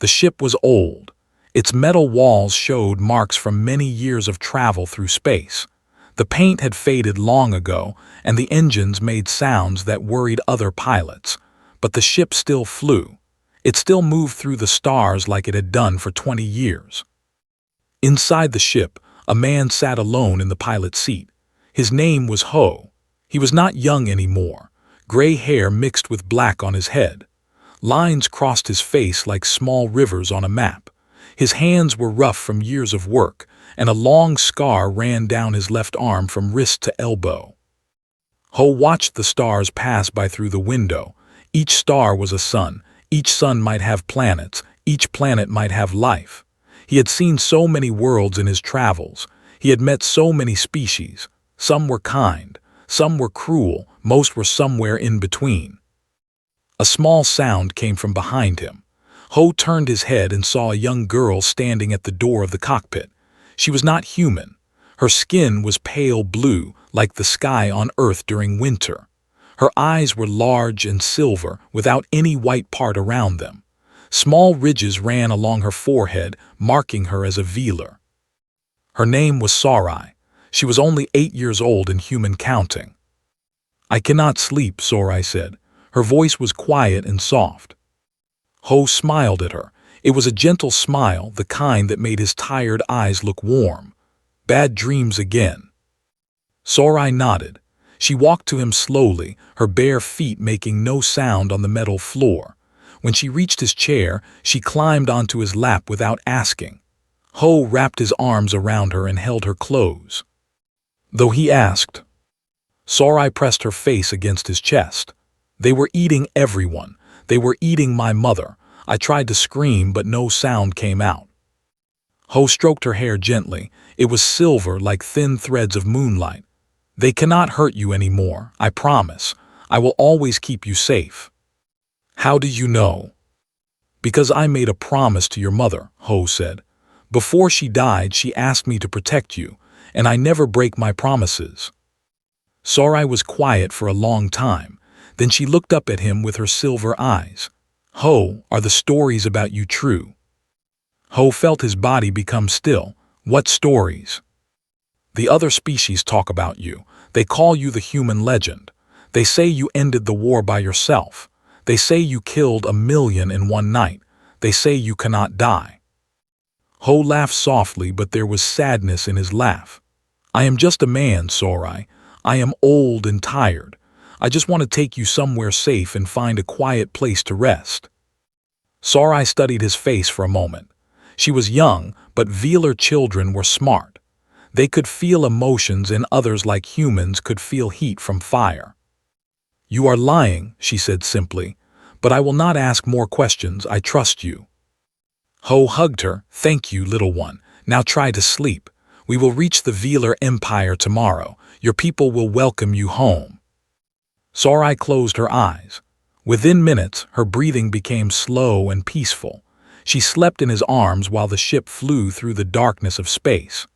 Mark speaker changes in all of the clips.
Speaker 1: The ship was old. Its metal walls showed marks from many years of travel through space. The paint had faded long ago, and the engines made sounds that worried other pilots. But the ship still flew. It still moved through the stars like it had done for 20 years. Inside the ship, a man sat alone in the pilot's seat. His name was Ho. He was not young anymore. Gray hair mixed with black on his head. Lines crossed his face like small rivers on a map. His hands were rough from years of work, and a long scar ran down his left arm from wrist to elbow. Ho watched the stars pass by through the window. Each star was a sun. Each sun might have planets. Each planet might have life. He had seen so many worlds in his travels. He had met so many species. Some were kind. Some were cruel. Most were somewhere in between. A small sound came from behind him. Ho turned his head and saw a young girl standing at the door of the cockpit. She was not human. Her skin was pale blue, like the sky on Earth during winter. Her eyes were large and silver, without any white part around them. Small ridges ran along her forehead, marking her as a Veeler. Her name was Sarai. She was only 8 years old in human counting. "I cannot sleep," Sarai said. Her voice was quiet and soft. Ho smiled at her. It was a gentle smile, the kind that made his tired eyes look warm. "Bad dreams again." Sarai nodded. She walked to him slowly, her bare feet making no sound on the metal floor. When she reached his chair, she climbed onto his lap without asking. Ho wrapped his arms around her and held her close. Though he asked, Sarai pressed her face against his chest. "They were eating everyone. They were eating my mother. I tried to scream, but no sound came out." Ho stroked her hair gently. It was silver like thin threads of moonlight. "They cannot hurt you anymore, I promise. I will always keep you safe." "How do you know?" "Because I made a promise to your mother," Ho said. "Before she died, she asked me to protect you, and I never break my promises." Sarai was quiet for a long time. Then she looked up at him with her silver eyes. "Ho, are the stories about you true?" Ho felt his body become still. "What stories?" "The other species talk about you. They call you the human legend. They say you ended the war by yourself. They say you killed 1,000,000 in one night. They say you cannot die." Ho laughed softly, but there was sadness in his laugh. "I am just a man, Sarai. I am old and tired. I just want to take you somewhere safe and find a quiet place to rest." Sarai studied his face for a moment. She was young, but Veeler children were smart. They could feel emotions, and others like humans could feel heat from fire. "You are lying," she said simply, "but I will not ask more questions. I trust you." Ho hugged her. "Thank you, little one. Now try to sleep. We will reach the Veeler Empire tomorrow. Your people will welcome you home." Sarai closed her eyes. Within minutes, her breathing became slow and peaceful. She slept in his arms while the ship flew through the darkness of space.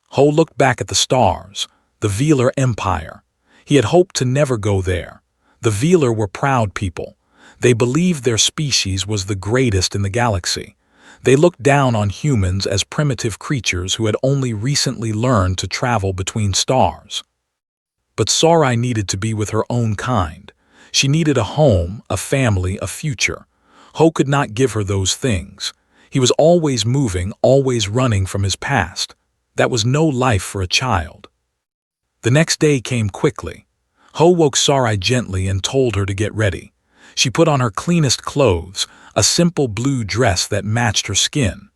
Speaker 1: Ho looked back at the stars, the Veeler Empire. He had hoped to never go there. The Veeler were proud people. They believed their species was the greatest in the galaxy. They looked down on humans as primitive creatures who had only recently learned to travel between stars. But Sarai needed to be with her own kind. She needed a home, a family, a future. Ho could not give her those things. He was always moving, always running from his past. That was no life for a child. The next day came quickly. Ho woke Sarai gently and told her to get ready. She put on her cleanest clothes, a simple blue dress that matched her skin.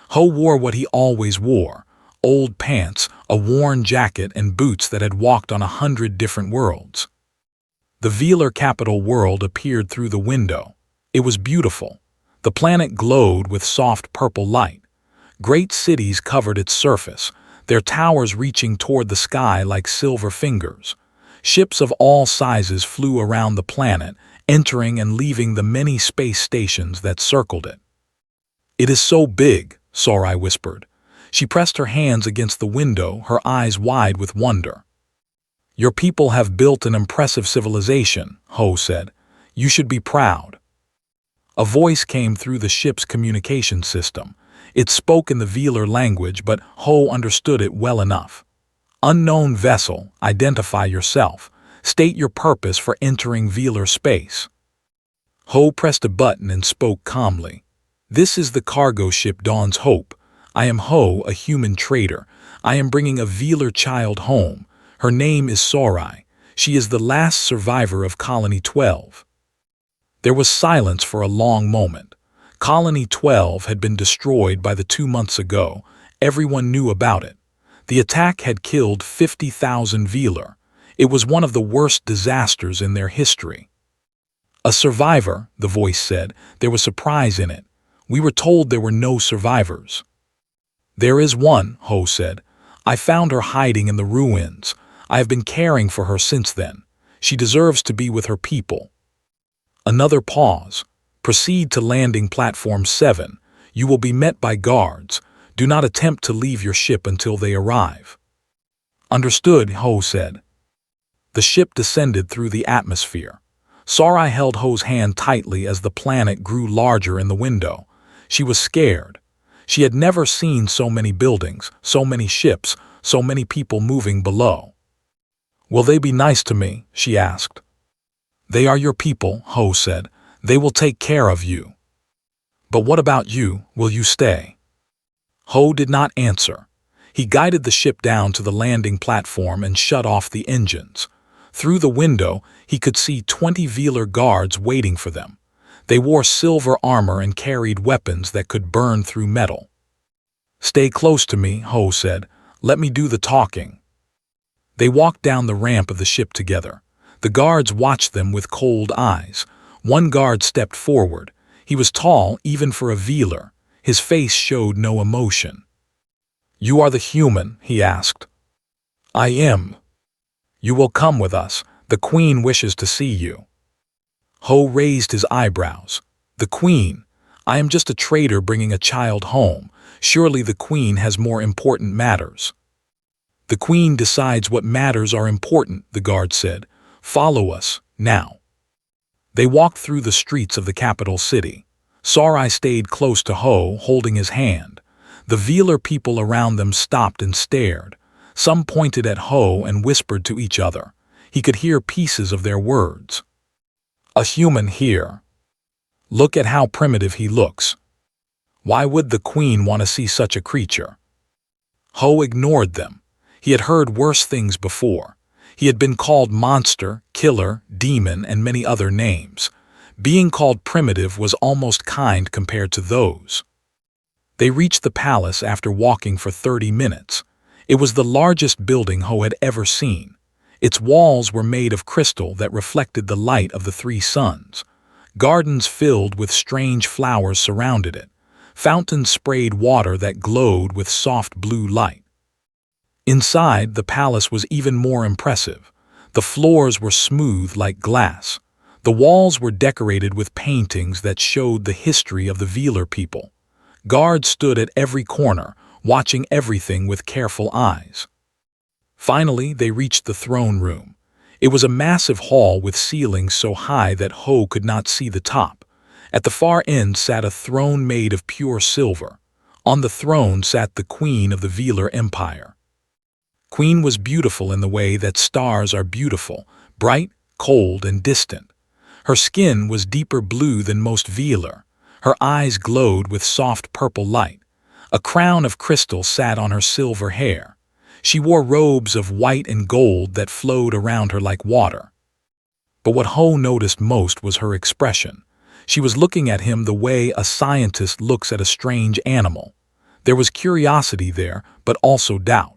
Speaker 1: Ho wore what he always wore, old pants, a worn jacket, and boots that had walked on 100 different worlds. The Veeler capital world appeared through the window. It was beautiful. The planet glowed with soft purple light. Great cities covered its surface, their towers reaching toward the sky like silver fingers. Ships of all sizes flew around the planet, entering and leaving the many space stations that circled it. "It is so big," Sarai whispered. She pressed her hands against the window, her eyes wide with wonder. "Your people have built an impressive civilization," Ho said. "You should be proud." A voice came through the ship's communication system. It spoke in the Velar language, but Ho understood it well enough. Unknown vessel, identify yourself. State your purpose for entering Velar space. Ho pressed a button and spoke calmly. This is the cargo ship Dawn's Hope. I am Ho, a human trader. I am bringing a Velar child home. Her name is Sorai. She is the last survivor of Colony 12. There was silence for a long moment. Colony 12 had been destroyed by the 2 months ago. Everyone knew about it. The attack had killed 50,000 Velar. It was one of the worst disasters in their history. A survivor, the voice said. There was surprise in it. We were told there were no survivors. There is one, Ho said. I found her hiding in the ruins. I have been caring for her since then. She deserves to be with her people. Another pause. Proceed to landing platform 7. You will be met by guards. Do not attempt to leave your ship until they arrive. Understood, Ho said. The ship descended through the atmosphere. Sorai held Ho's hand tightly as the planet grew larger in the window. She was scared. She had never seen so many buildings, so many ships, so many people moving below. Will they be nice to me? She asked. They are your people, Ho said. They will take care of you. But what about you? Will you stay? Ho did not answer. He guided the ship down to the landing platform and shut off the engines. Through the window, he could see 20 Velar guards waiting for them. They wore silver armor and carried weapons that could burn through metal. Stay close to me, Ho said. Let me do the talking. They walked down the ramp of the ship together. The guards watched them with cold eyes. One guard stepped forward. He was tall even for a Velar. His face showed no emotion. You are the human, he asked. I am. You will come with us. The Queen wishes to see you. Ho raised his eyebrows. The Queen? I am just a trader bringing a child home. Surely the Queen has more important matters. The Queen decides what matters are important, the guard said. Follow us, now. They walked through the streets of the capital city. Sorai stayed close to Ho, holding his hand. The Velar people around them stopped and stared. Some pointed at Ho and whispered to each other. He could hear pieces of their words. A human here. Look at how primitive he looks. Why would the Queen want to see such a creature? Ho ignored them. He had heard worse things before. He had been called monster, killer, demon, and many other names. Being called primitive was almost kind compared to those. They reached the palace after walking for 30 minutes. It was the largest building Ho had ever seen. Its walls were made of crystal that reflected the light of the 3 suns. Gardens filled with strange flowers surrounded it. Fountains sprayed water that glowed with soft blue light. Inside, the palace was even more impressive. The floors were smooth like glass. The walls were decorated with paintings that showed the history of the Velar people. Guards stood at every corner, watching everything with careful eyes. Finally, they reached the throne room. It was a massive hall with ceilings so high that Ho could not see the top. At the far end sat a throne made of pure silver. On the throne sat the Queen of the Velar Empire. Queen was beautiful in the way that stars are beautiful, bright, cold, and distant. Her skin was deeper blue than most Velar. Her eyes glowed with soft purple light. A crown of crystal sat on her silver hair. She wore robes of white and gold that flowed around her like water. But what Ho noticed most was her expression. She was looking at him the way a scientist looks at a strange animal. There was curiosity there, but also doubt.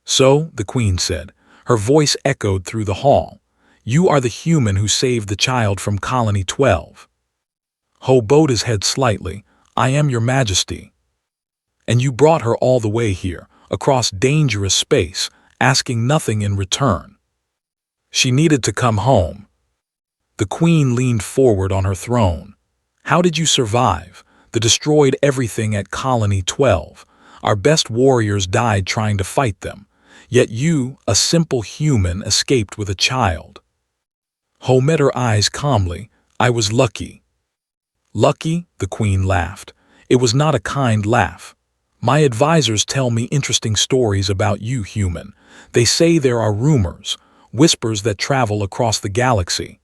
Speaker 1: So, the Queen said, her voice echoed through the hall. You are the human who saved the child from Colony 12. Ho bowed his head slightly. I am your majesty. And you brought her all the way here, across dangerous space, asking nothing in return. She needed to come home. The Queen leaned forward on her throne. How did you survive? They destroyed everything at Colony 12. Our best warriors died trying to fight them. Yet you, a simple human, escaped with a child. Ho met her eyes calmly. I was lucky. Lucky, the queen laughed. It was not a kind laugh. My advisors tell me interesting stories about you, human. They say there are rumors, whispers that travel across the galaxy.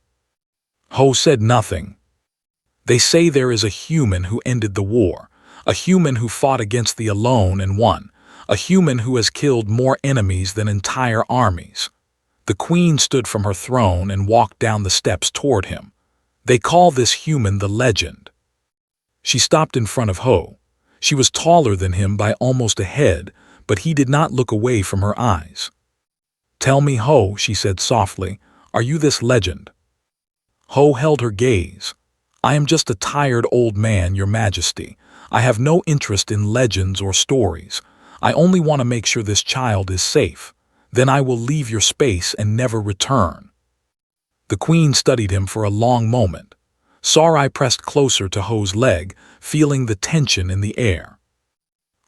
Speaker 1: Ho said nothing. They say there is a human who ended the war, a human who fought against the Alone and won, a human who has killed more enemies than entire armies. The queen stood from her throne and walked down the steps toward him. They call this human the Legend. She stopped in front of Ho. She was taller than him by almost a head, but he did not look away from her eyes. "Tell me, Ho," she said softly, "are you this legend?" Ho held her gaze. "I am just a tired old man, Your Majesty. I have no interest in legends or stories. I only want to make sure this child is safe. Then I will leave your space and never return." The queen studied him for a long moment. Sarai pressed closer to Ho's leg, feeling the tension in the air.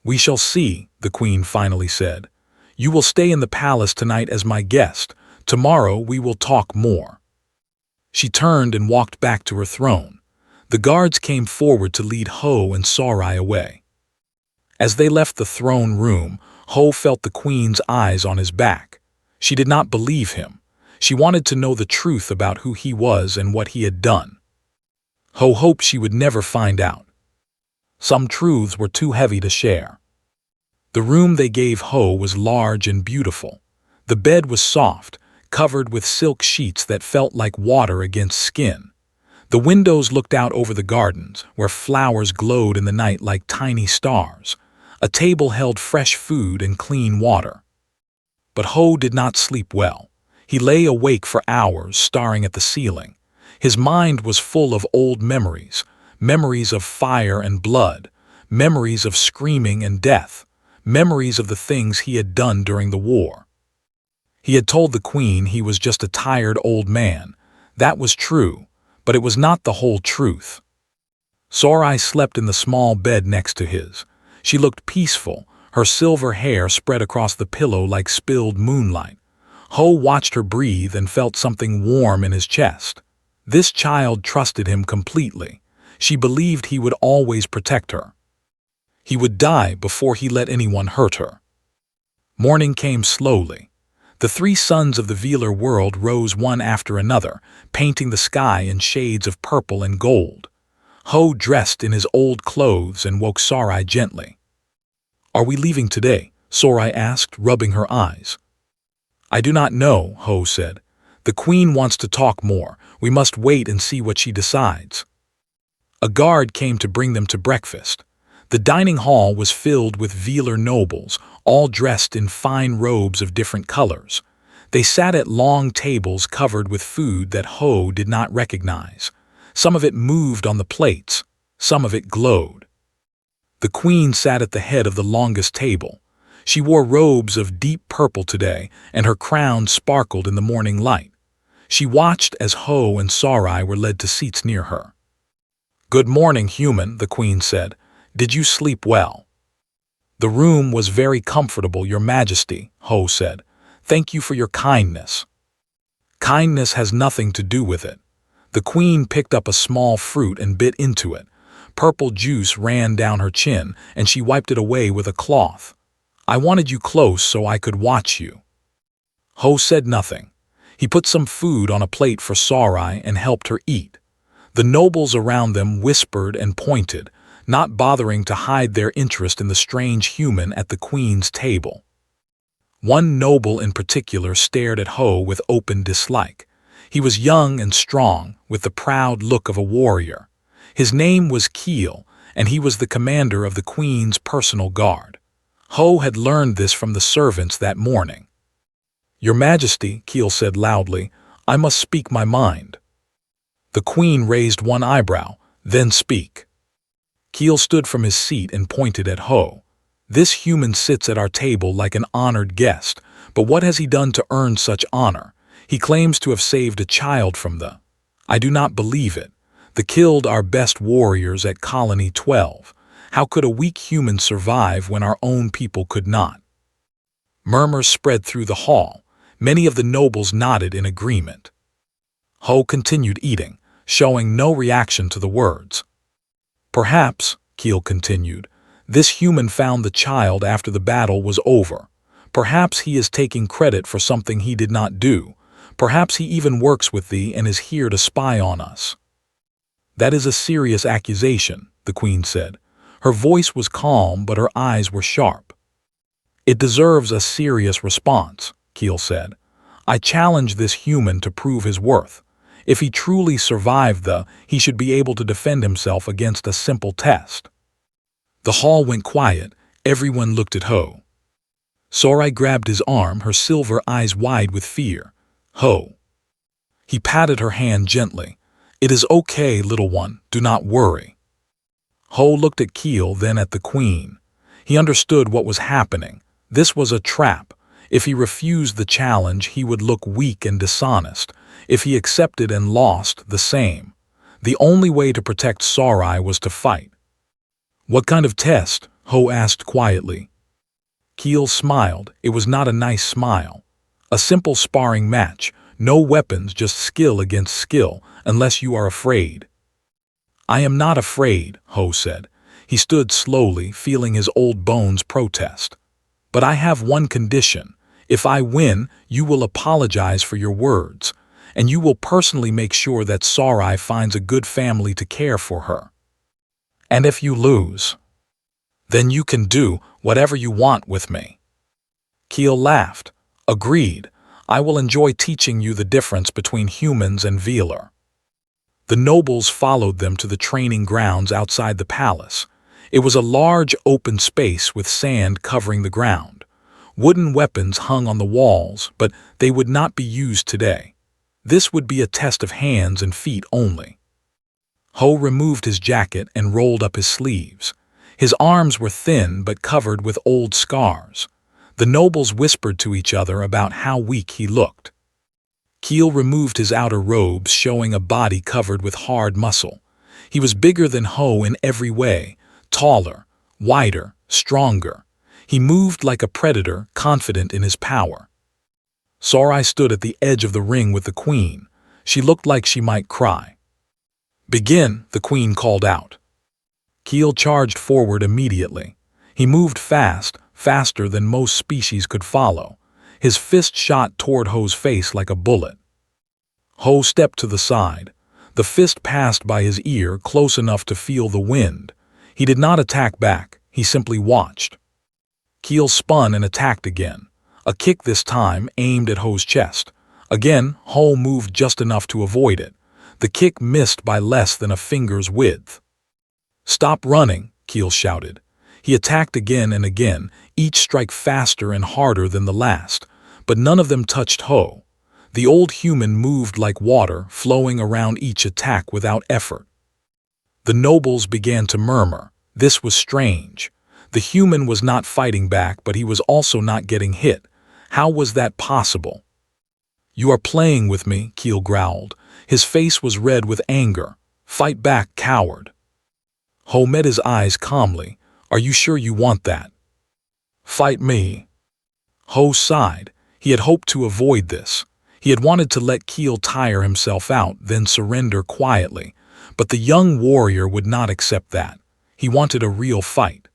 Speaker 1: "We shall see," the queen finally said. "You will stay in the palace tonight as my guest. Tomorrow we will talk more." She turned and walked back to her throne. The guards came forward to lead Ho and Sarai away. As they left the throne room, Ho felt the queen's eyes on his back. She did not believe him. She wanted to know the truth about who he was and what he had done. Ho hoped she would never find out. Some truths were too heavy to share. The room they gave Ho was large and beautiful. The bed was soft, covered with silk sheets that felt like water against skin. The windows looked out over the gardens, where flowers glowed in the night like tiny stars. A table held fresh food and clean water. But Ho did not sleep well. He lay awake for hours, staring at the ceiling. His mind was full of old memories, memories of fire and blood, memories of screaming and death, memories of the things he had done during the war. He had told the queen he was just a tired old man. That was true, but it was not the whole truth. Sarai slept in the small bed next to his. She looked peaceful, her silver hair spread across the pillow like spilled moonlight. Ho watched her breathe and felt something warm in his chest. This child trusted him completely. She believed he would always protect her. He would die before he let anyone hurt her. Morning came slowly. The three suns of the Velar world rose one after another, painting the sky in shades of purple and gold. Ho dressed in his old clothes and woke Sarai gently. "Are we leaving today?" Sarai asked, rubbing her eyes. "I do not know," Ho said. "The queen wants to talk more. We must wait and see what she decides." A guard came to bring them to breakfast. The dining hall was filled with Velar nobles, all dressed in fine robes of different colors. They sat at long tables covered with food that Ho did not recognize. Some of it moved on the plates, some of it glowed. The queen sat at the head of the longest table. She wore robes of deep purple today, and her crown sparkled in the morning light. She watched as Ho and Sarai were led to seats near her. "Good morning, human," the queen said. "Did you sleep well?" "The room was very comfortable, Your Majesty," Ho said. "Thank you for your kindness." "Kindness has nothing to do with it." The queen picked up a small fruit and bit into it. Purple juice ran down her chin, and she wiped it away with a cloth. "I wanted you close so I could watch you." Ho said nothing. He put some food on a plate for Sarai and helped her eat. The nobles around them whispered and pointed, not bothering to hide their interest in the strange human at the queen's table. One noble in particular stared at Ho with open dislike. He was young and strong, with the proud look of a warrior. His name was Keel, and he was the commander of the queen's personal guard. Ho had learned this from the servants that morning. "Your Majesty," Keel said loudly, "I must speak my mind." The queen raised one eyebrow, "Then speak." Keel stood from his seat and pointed at Ho. "This human sits at our table like an honored guest, but what has he done to earn such honor? He claims to have saved a child from the... I do not believe it. They killed our best warriors at Colony 12. How could a weak human survive when our own people could not?" Murmurs spread through the hall. Many of the nobles nodded in agreement. Ho continued eating, showing no reaction to the words. Perhaps, Keel continued, this human found the child after the battle was over. Perhaps he is taking credit for something he did not do. Perhaps he even works with thee and is here to spy on us. That is a serious accusation, the Queen said. Her voice was calm, but her eyes were sharp. It deserves a serious response, Keel said. I challenge this human to prove his worth. If he truly survived he should be able to defend himself against a simple test. The hall went quiet. Everyone looked at Ho. Sarai grabbed his arm, her silver eyes wide with fear. Ho. He patted her hand gently. It is okay, little one, do not worry. Ho looked at Keel, then at the Queen. He understood what was happening. This was a trap. If he refused the challenge, he would look weak and dishonest. If he accepted and lost, the same. The only way to protect Sarai was to fight. What kind of test? Ho asked quietly. Keel smiled. It was not a nice smile. A simple sparring match. No weapons, just skill against skill, unless you are afraid. I am not afraid, Ho said. He stood slowly, feeling his old bones protest. But I have one condition. If I win, you will apologize for your words, and you will personally make sure that Sarai finds a good family to care for her. And if you lose, then you can do whatever you want with me. Keel laughed. Agreed. I will enjoy teaching you the difference between humans and Velar. The nobles followed them to the training grounds outside the palace. It was a large open space with sand covering the ground. Wooden weapons hung on the walls, but they would not be used today. This would be a test of hands and feet only. Ho removed his jacket and rolled up his sleeves. His arms were thin but covered with old scars. The nobles whispered to each other about how weak he looked. Keel removed his outer robes, showing a body covered with hard muscle. He was bigger than Ho in every way, taller, wider, stronger. He moved like a predator, confident in his power. Sarai stood at the edge of the ring with the Queen. She looked like she might cry. Begin, the Queen called out. Keel charged forward immediately. He moved fast, faster than most species could follow. His fist shot toward Ho's face like a bullet. Ho stepped to the side. The fist passed by his ear, close enough to feel the wind. He did not attack back. He simply watched. Keel spun and attacked again. A kick this time aimed at Ho's chest. Again, Ho moved just enough to avoid it. The kick missed by less than a finger's width. Stop running, Keel shouted. He attacked again and again, each strike faster and harder than the last, but none of them touched Ho. The old human moved like water, flowing around each attack without effort. The nobles began to murmur. This was strange. The human was not fighting back, but he was also not getting hit. How was that possible? You are playing with me, Keel growled. His face was red with anger. Fight back, coward. Ho met his eyes calmly. Are you sure you want that? Fight me. Ho sighed. He had hoped to avoid this. He had wanted to let Keel tire himself out, then surrender quietly. But the young warrior would not accept that. He wanted a real fight.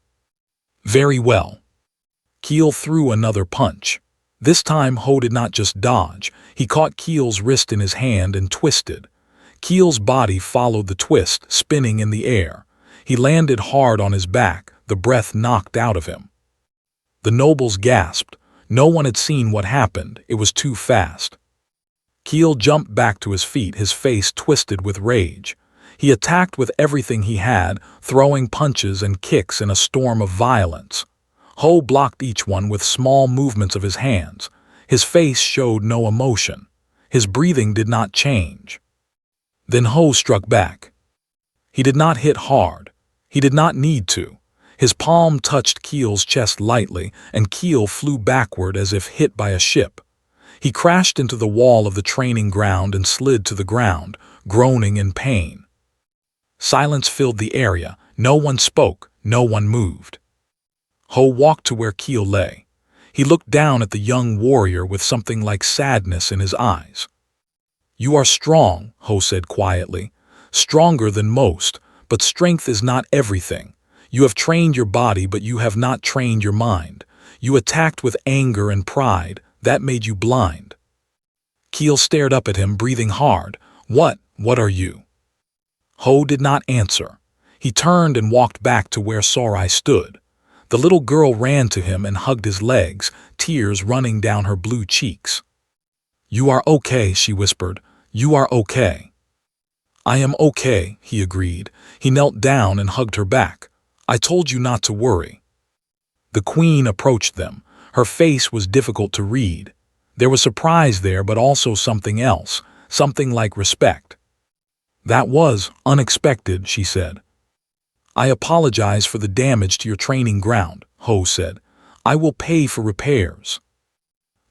Speaker 1: Very well. Keel threw another punch. This time Ho did not just dodge. He caught Keel's wrist in his hand and twisted. Keel's body followed the twist, spinning in the air. He landed hard on his back, the breath knocked out of him. The nobles gasped. No one had seen what happened. It was too fast. Keel jumped back to his feet, his face twisted with rage. He attacked with everything he had, throwing punches and kicks in a storm of violence. Ho blocked each one with small movements of his hands. His face showed no emotion. His breathing did not change. Then Ho struck back. He did not hit hard. He did not need to. His palm touched Keel's chest lightly, and Keel flew backward as if hit by a ship. He crashed into the wall of the training ground and slid to the ground, groaning in pain. Silence filled the area. No one spoke. No one moved. Ho walked to where Keel lay. He looked down at the young warrior with something like sadness in his eyes. You are strong, Ho said quietly. Stronger than most. But strength is not everything. You have trained your body, but you have not trained your mind. You attacked with anger and pride. That made you blind. Keel stared up at him, breathing hard. What are you? Ho did not answer. He turned and walked back to where Sarai stood. The little girl ran to him and hugged his legs, tears running down her blue cheeks. "You are okay," she whispered. "You are okay." "I am okay," he agreed. He knelt down and hugged her back. "I told you not to worry." The queen approached them. Her face was difficult to read. There was surprise there, but also something else, something like respect. "That was unexpected," she said. "I apologize for the damage to your training ground," Ho said. "I will pay for repairs.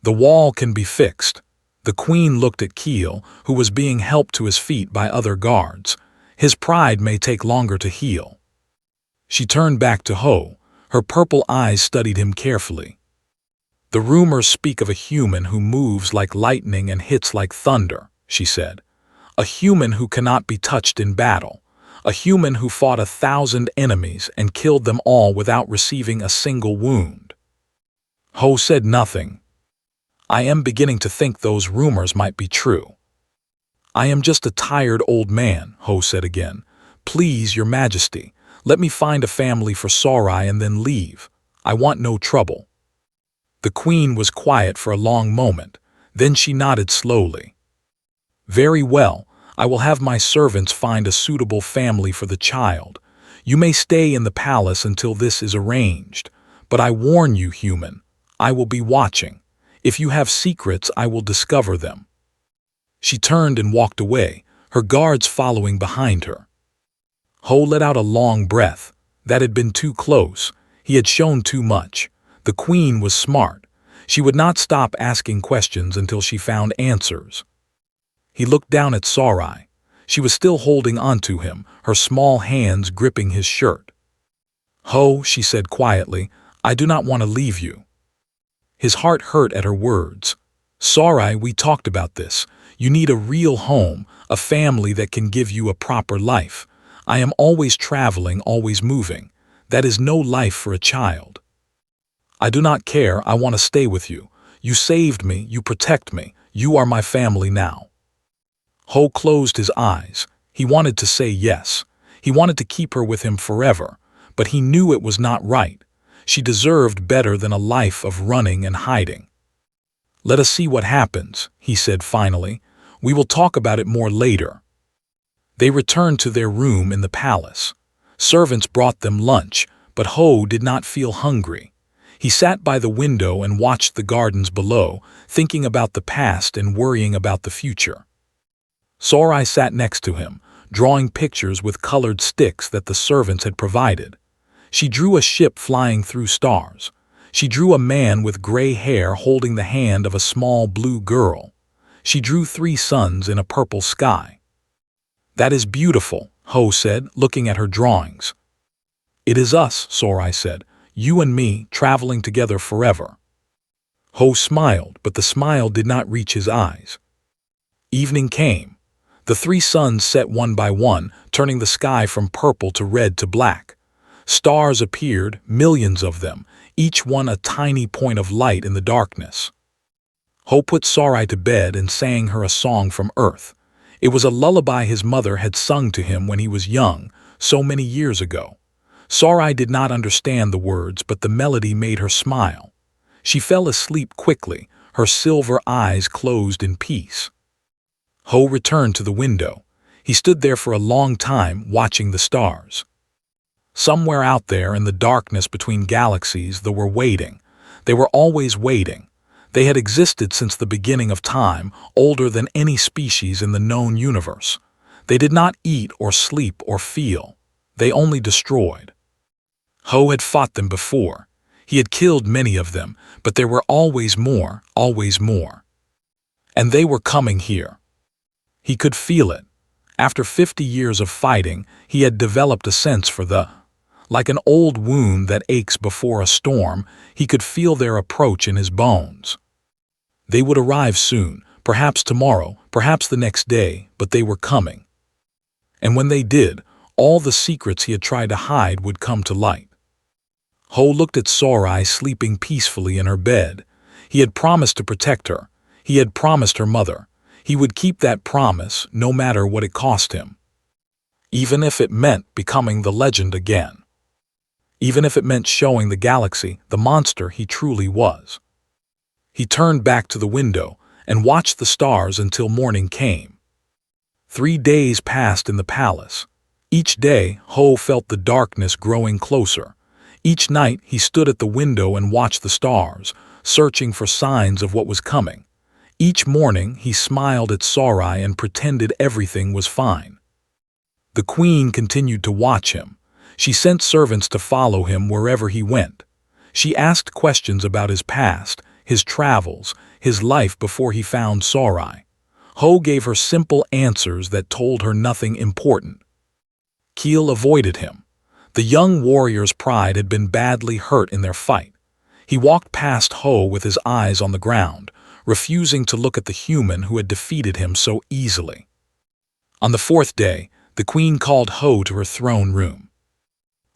Speaker 1: The wall can be fixed." The queen looked at Keel, who was being helped to his feet by other guards. "His pride may take longer to heal." She turned back to Ho. Her purple eyes studied him carefully. "The rumors speak of a human who moves like lightning and hits like thunder," she said. "A human who cannot be touched in battle. A human who fought 1,000 enemies and killed them all without receiving a single wound." Ho said nothing. "I am beginning to think those rumors might be true." "I am just a tired old man," Ho said again. "Please, Your Majesty, let me find a family for Sarai and then leave. I want no trouble." The queen was quiet for a long moment. Then she nodded slowly. "Very well. I will have my servants find a suitable family for the child. You may stay in the palace until this is arranged. But I warn you, human, I will be watching. If you have secrets, I will discover them." She turned and walked away, her guards following behind her. Ho let out a long breath. That had been too close. He had shown too much. The queen was smart. She would not stop asking questions until she found answers. He looked down at Sarai. She was still holding onto him, her small hands gripping his shirt. "Ho," she said quietly, "I do not want to leave you." His heart hurt at her words. "Sarai, we talked about this. You need a real home, a family that can give you a proper life. I am always traveling, always moving. That is no life for a child." "I do not care. I want to stay with you. You saved me, you protect me. You are my family now." Ho closed his eyes. He wanted to say yes. He wanted to keep her with him forever, but he knew it was not right. She deserved better than a life of running and hiding. "Let us see what happens," he said finally. "We will talk about it more later." They returned to their room in the palace. Servants brought them lunch, but Ho did not feel hungry. He sat by the window and watched the gardens below, thinking about the past and worrying about the future. Sarai sat next to him, drawing pictures with colored sticks that the servants had provided. She drew a ship flying through stars. She drew a man with gray hair holding the hand of a small blue girl. She drew 3 suns in a purple sky. "That is beautiful," Ho said, looking at her drawings. "It is us," Sarai said, "you and me, traveling together forever." Ho smiled, but the smile did not reach his eyes. Evening came. The 3 suns set one by one, turning the sky from purple to red to black. Stars appeared, millions of them, each one a tiny point of light in the darkness. Ho put Sarai to bed and sang her a song from Earth. It was a lullaby his mother had sung to him when he was young, so many years ago. Sarai did not understand the words, but the melody made her smile. She fell asleep quickly, her silver eyes closed in peace. Ho returned to the window. He stood there for a long time, watching the stars. Somewhere out there in the darkness between galaxies, they were waiting. They were always waiting. They had existed since the beginning of time, older than any species in the known universe. They did not eat or sleep or feel. They only destroyed. Ho had fought them before. He had killed many of them, but there were always more, always more. And they were coming here. He could feel it. After 50 years of fighting, he had developed a sense for like an old wound that aches before a storm, he could feel their approach in his bones. They would arrive soon, perhaps tomorrow, perhaps the next day, but they were coming. And when they did, All the secrets he had tried to hide would come to light. Ho looked at Sarai sleeping peacefully in her bed. He had promised to protect her. He had promised her mother. He would keep that promise no matter what it cost him. Even if it meant becoming the legend again. Even if it meant showing the galaxy the monster he truly was. He turned back to the window and watched the stars until morning came. 3 days passed in the palace. Each day, Ho felt the darkness growing closer. Each night, he stood at the window and watched the stars, searching for signs of what was coming. Each morning, he smiled at Sarai and pretended everything was fine. The queen continued to watch him. She sent servants to follow him wherever he went. She asked questions about his past, his travels, his life before he found Sarai. Ho gave her simple answers that told her nothing important. Keel avoided him. The young warrior's pride had been badly hurt in their fight. He walked past Ho with his eyes on the ground, refusing to look at the human who had defeated him so easily. On the 4th day, the queen called Ho to her throne room.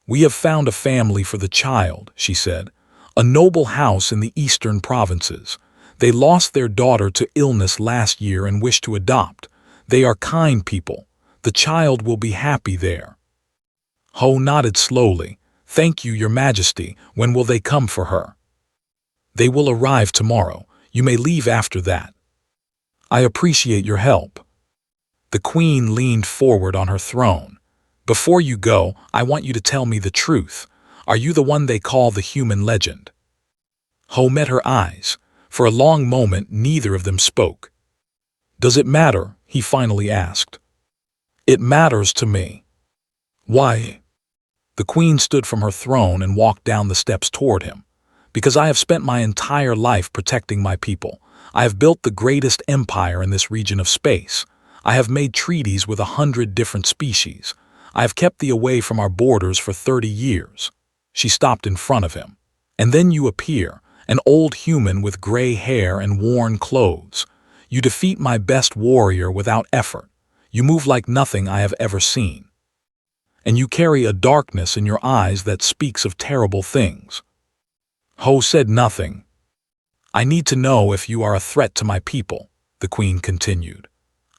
Speaker 1: "We have found a family for the child," she said, "a noble house in the eastern provinces. They lost their daughter to illness last year and wish to adopt. They are kind people. The child will be happy there." Ho nodded slowly. "Thank you, Your Majesty. When will they come for her?" "They will arrive tomorrow. You may leave after that." "I appreciate your help." The queen leaned forward on her throne. "Before you go, I want you to tell me the truth. Are you the one they call the human legend?" Ho met her eyes. For a long moment, neither of them spoke. "Does it matter?" he finally asked. "It matters to me." "Why?" The queen stood from her throne and walked down the steps toward him. "Because I have spent my entire life protecting my people. I have built the greatest empire in this region of space. I have made treaties with 100 different species. I have kept thee away from our borders for 30 years. She stopped in front of him. "And then you appear, an old human with gray hair and worn clothes. You defeat my best warrior without effort. You move like nothing I have ever seen. And you carry a darkness in your eyes that speaks of terrible things." Ho said nothing. "I need to know if you are a threat to my people," the queen continued.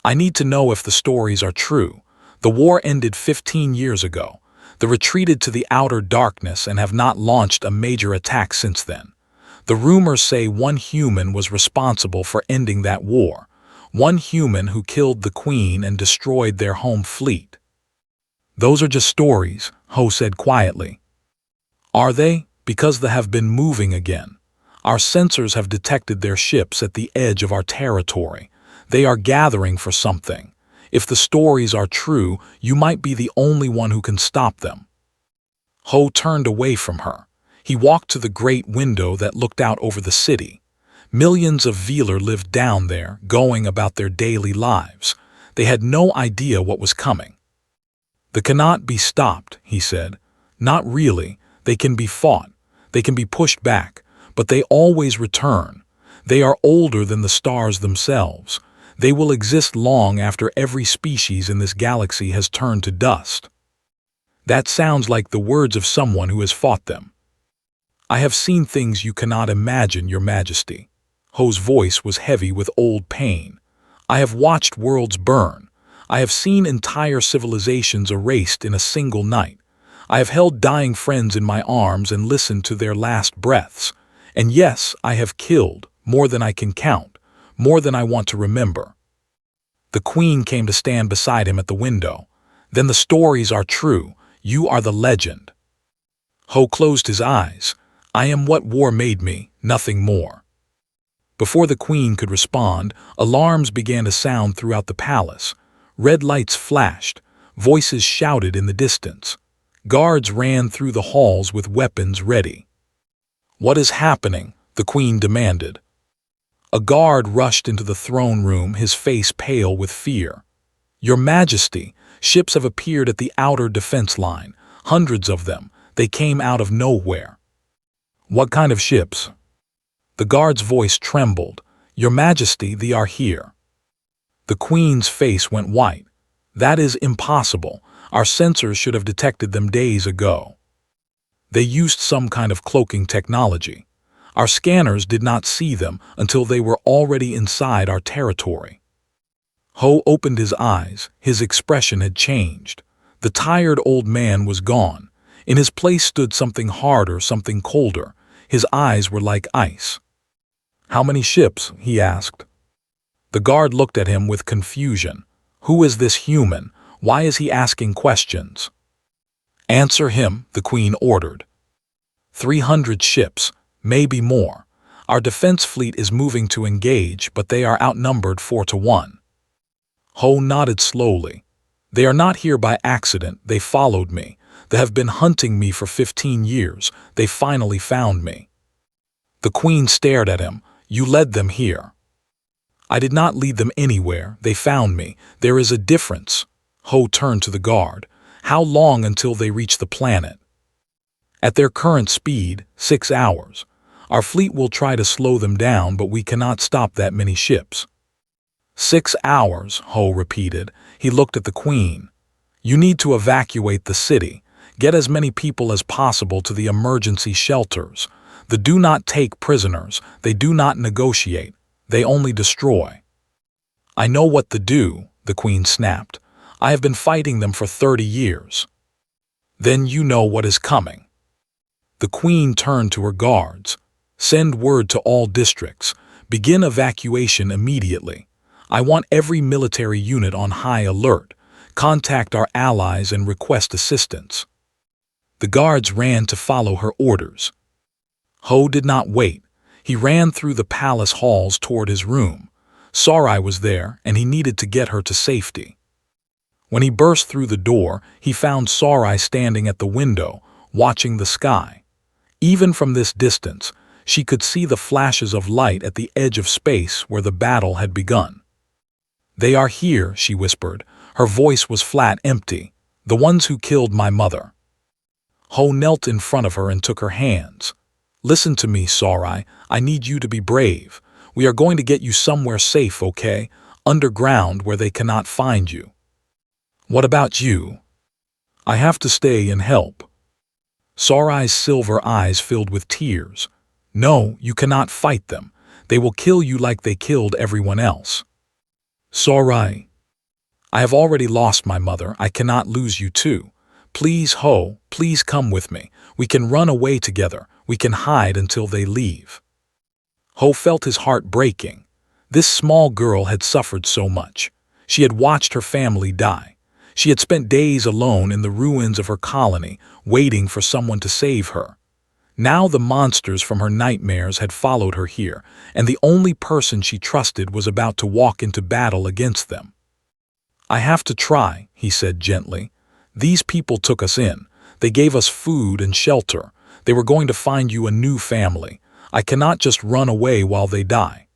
Speaker 1: "I need to know if the stories are true. The war ended 15 years ago. They retreated to the outer darkness and have not launched a major attack since then. The rumors say one human was responsible for ending that war. One human who killed the queen and destroyed their home fleet." "Those are just stories," Ho said quietly. "Are they? Because they have been moving again. Our sensors have detected their ships at the edge of our territory. They are gathering for something. If the stories are true, you might be the only one who can stop them." Ho turned away from her. He walked to the great window that looked out over the city. Millions of Veeler lived down there, going about their daily lives. They had no idea what was coming. "They cannot be stopped," he said. "Not really. They can be fought. They can be pushed back. But they always return. They are older than the stars themselves. They will exist long after every species in this galaxy has turned to dust." "That sounds like the words of someone who has fought them." "I have seen things you cannot imagine, Your Majesty." Ho's voice was heavy with old pain. "I have watched worlds burn. I have seen entire civilizations erased in a single night. I have held dying friends in my arms and listened to their last breaths. And yes, I have killed, more than I can count, more than I want to remember." The queen came to stand beside him at the window. "Then the stories are true. You are the legend." Ho closed his eyes. "I am what war made me, nothing more." Before the queen could respond, alarms began to sound throughout the palace. Red lights flashed. Voices shouted in the distance. Guards ran through the halls with weapons ready. "What is happening?" the queen demanded. A guard rushed into the throne room, his face pale with fear. "Your Majesty, ships have appeared at the outer defense line. Hundreds of them. They came out of nowhere." "What kind of ships?" The guard's voice trembled. "Your Majesty, they are here." The queen's face went white. "That is impossible. Our sensors should have detected them days ago. They used some kind of cloaking technology. Our scanners did not see them until they were already inside our territory. Ho opened his eyes. His expression had changed. The tired old man was gone. In his place stood something harder, something colder. His eyes were like ice. "How many ships?" he asked. The guard looked at him with confusion. Who is this human? Why is he asking questions? "Answer him," the queen ordered. 300 ships, maybe more. Our defense fleet is moving to engage, but they are outnumbered 4-1. Ho nodded slowly. "They are not here by accident. They followed me. They have been hunting me for 15 years. They finally found me." The queen stared at him. "You led them here." "I did not lead them anywhere. They found me. There is a difference." Ho turned to the guard. "How long until they reach the planet?" "At their current speed, 6 hours. Our fleet will try to slow them down, but we cannot stop that many ships." 6 hours, Ho repeated. He looked at the queen. "You need to evacuate the city. Get as many people as possible to the emergency shelters. They do not take prisoners. They do not negotiate. They only destroy." "I know what to do," the queen snapped. "I have been fighting them for 30 years. "Then you know what is coming." The queen turned to her guards. "Send word to all districts. Begin evacuation immediately. I want every military unit on high alert. Contact our allies and request assistance." The guards ran to follow her orders. Ho did not wait. He ran through the palace halls toward his room. Sarai was there, and he needed to get her to safety. When he burst through the door, he found Sarai standing at the window, watching the sky. Even from this distance, she could see the flashes of light at the edge of space where the battle had begun. "They are here," she whispered. Her voice was flat, empty. "The ones who killed my mother." Ho knelt in front of her and took her hands. "Listen to me, Sarai. I need you to be brave. We are going to get you somewhere safe, okay? Underground where they cannot find you." "What about you?" "I have to stay and help." Sarai's silver eyes filled with tears. "No, you cannot fight them. They will kill you like they killed everyone else." "Sarai, I have already lost my mother. I cannot lose you too. Please, Ho, please come with me. We can run away together. We can hide until they leave." Ho felt his heart breaking. This small girl had suffered so much. She had watched her family die. She had spent days alone in the ruins of her colony, waiting for someone to save her. Now the monsters from her nightmares had followed her here, and the only person she trusted was about to walk into battle against them. "I have to try," he said gently. "These people took us in. They gave us food and shelter. They were going to find you a new family. I cannot just run away while they die."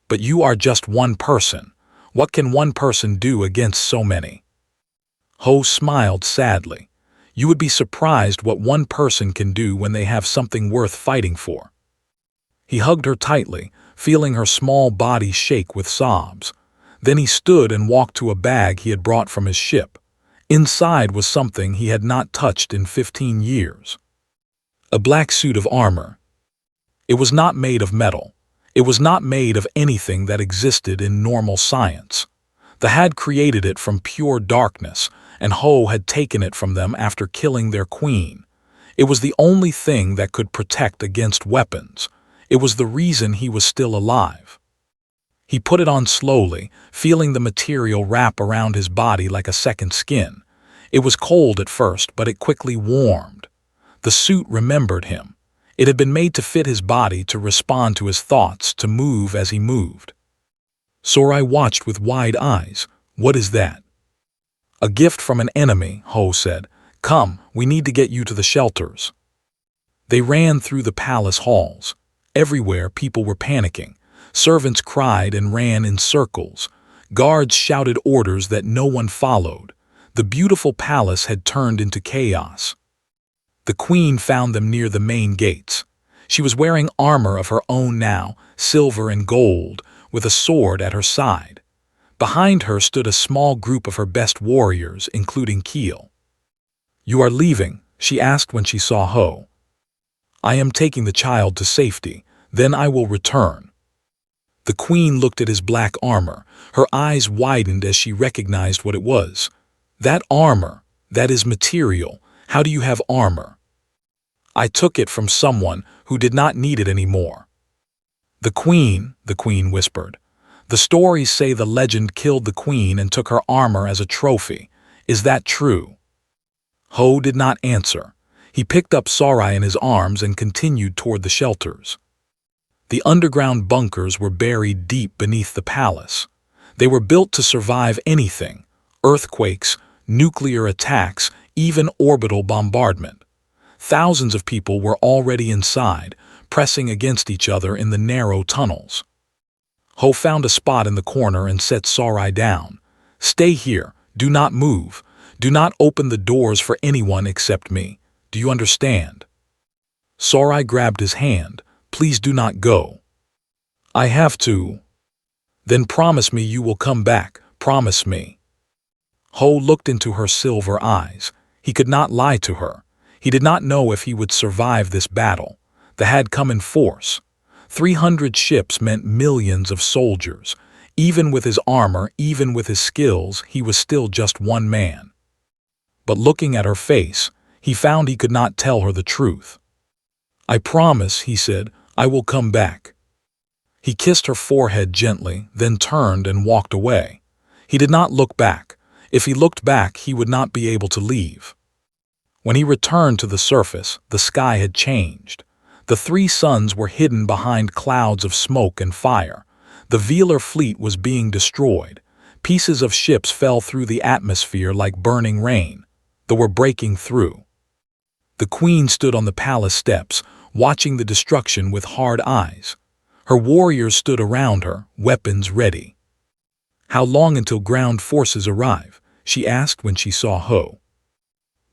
Speaker 1: "But you are just one person. What can one person do against so many?" Ho smiled sadly. "You would be surprised what one person can do when they have something worth fighting for." He hugged her tightly, feeling her small body shake with sobs. Then he stood and walked to a bag he had brought from his ship. Inside was something he had not touched in 15 years. A black suit of armor. It was not made of metal. It was not made of anything that existed in normal science. The had created it from pure darkness, and Ho had taken it from them after killing their queen. It was the only thing that could protect against weapons. It was the reason he was still alive. He put it on slowly, feeling the material wrap around his body like a second skin. It was cold at first, but it quickly warmed. The suit remembered him. It had been made to fit his body, to respond to his thoughts, to move as he moved. Sarai watched with wide eyes. "What is that?" "A gift from an enemy," Ho said. "Come, we need to get you to the shelters." They ran through the palace halls. Everywhere people were panicking. Servants cried and ran in circles. Guards shouted orders that no one followed. The beautiful palace had turned into chaos. The queen found them near the main gates. She was wearing armor of her own now, silver and gold, with a sword at her side. Behind her stood a small group of her best warriors, including Keel. "You are leaving?" she asked when she saw Ho. "I am taking the child to safety, then I will return." The queen looked at his black armor. Her eyes widened as she recognized what it was. "That armor, that is material. How do you have armor?" "I took it from someone who did not need it anymore." The queen whispered. "The stories say the legend killed the queen and took her armor as a trophy. Is that true?" Ho did not answer. He picked up Sarai in his arms and continued toward the shelters. The underground bunkers were buried deep beneath the palace. They were built to survive anything: earthquakes, nuclear attacks, even orbital bombardment. Thousands of people were already inside, pressing against each other in the narrow tunnels. Ho found a spot in the corner and set Sarai down. "Stay here. Do not move. Do not open the doors for anyone except me. Do you understand?" Sarai grabbed his hand. "Please do not go." "I have to." "Then promise me you will come back. Promise me." Ho looked into her silver eyes. He could not lie to her. He did not know if he would survive this battle. The had come in force. 300 ships meant millions of soldiers. Even with his armor, even with his skills, he was still just one man. But looking at her face, he found he could not tell her the truth. "I promise," he said, "I will come back." He kissed her forehead gently, then turned and walked away. He did not look back. If he looked back, he would not be able to leave. When he returned to the surface, the sky had changed. The three suns were hidden behind clouds of smoke and fire. The Velar fleet was being destroyed. Pieces of ships fell through the atmosphere like burning rain. They were breaking through. The queen stood on the palace steps, watching the destruction with hard eyes. Her warriors stood around her, weapons ready. "How long until ground forces arrive?" she asked when she saw Ho.